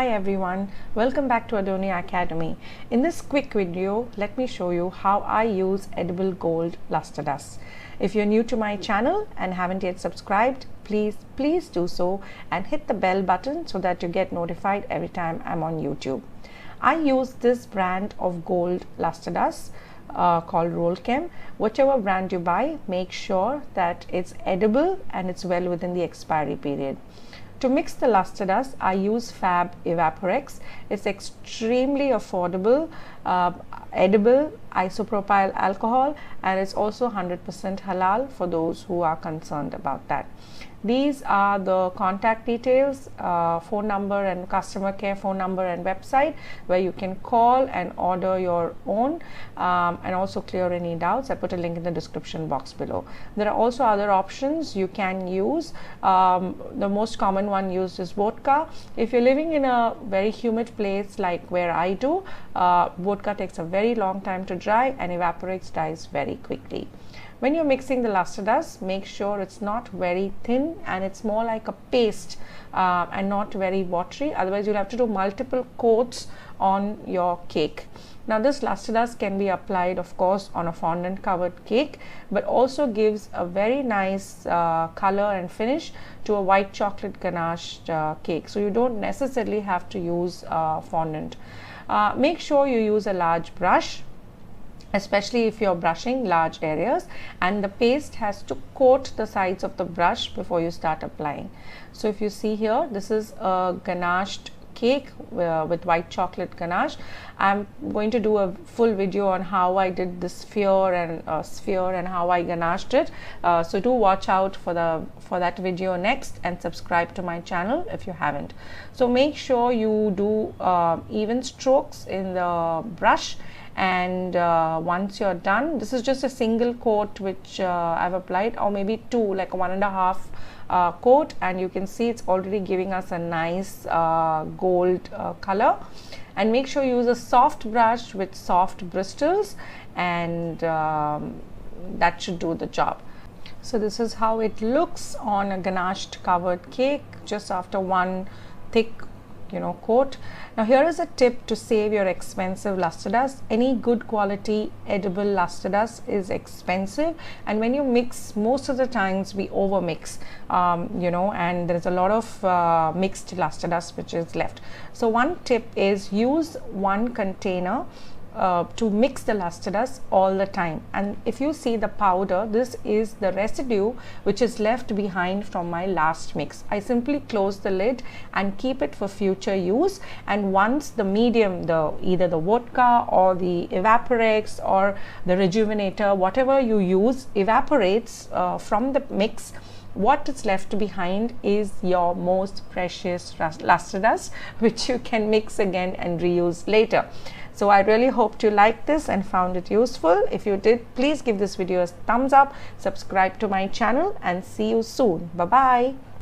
Hi everyone, welcome back to Adoniya Academy. In this quick video, let me show you how I use Edible Gold Lustre Dust. If you're new to my channel and haven't yet subscribed, please do so and hit the bell button so that you get notified every time I'm on YouTube. I use this brand of gold lustre dust called Roll Chem. Whichever brand you buy, make sure that it's edible and it's well within the expiry period. To mix the lustre dust, I use Fab Evaporex. It's extremely affordable, edible isopropyl alcohol, and it's also 100% halal for those who are concerned about that. These are the contact details, phone number and customer care phone number and website where you can call and order your own and also clear any doubts. I put a link in the description box below. There are also other options you can use. The most common one used is vodka. If you're living in a very humid place like where I do, vodka takes a very long time to dry and Evaporex dries very quickly. When you're mixing the lustre dust, make sure it's not very thin and it's more like a paste and not very watery. Otherwise, you'll have to do multiple coats on your cake. Now, this lustre dust can be applied, of course, on a fondant covered cake, but also gives a very nice color and finish to a white chocolate ganached cake. So, you don't necessarily have to use fondant. Make sure you use a large brush, especially if you're brushing large areas, and the paste has to coat the sides of the brush before you start applying. So if you see here, this is a ganached cake with white chocolate ganache. I'm going to do a full video on how I did this sphere and how I ganached it. So do watch out for that video next and subscribe to my channel if you haven't. So make sure you do even strokes in the brush. And once you're done, this is just a single coat which I've applied, or maybe two, like 1.5 coat, and you can see it's already giving us a nice gold color. And make sure you use a soft brush with soft bristles, and that should do the job. So this is how it looks on a ganached covered cake just after one thick coat. Now here is a tip to save your expensive lustre dust. Any good quality edible lustre dust is expensive, and when you mix, most of the times we over mix, and there is a lot of mixed lustre dust which is left. So one tip is use one container to mix the lustre dust all the time. And if you see the powder, this is the residue which is left behind from my last mix. I simply close the lid and keep it for future use, and once the medium, either the vodka or the Evaporex or the rejuvenator, whatever you use, evaporates from the mix, what is left behind is your most precious lustre dust, which you can mix again and reuse later. So I really hope you liked this and found it useful. If you did, please give this video a thumbs up, subscribe to my channel, and see you soon. Bye bye.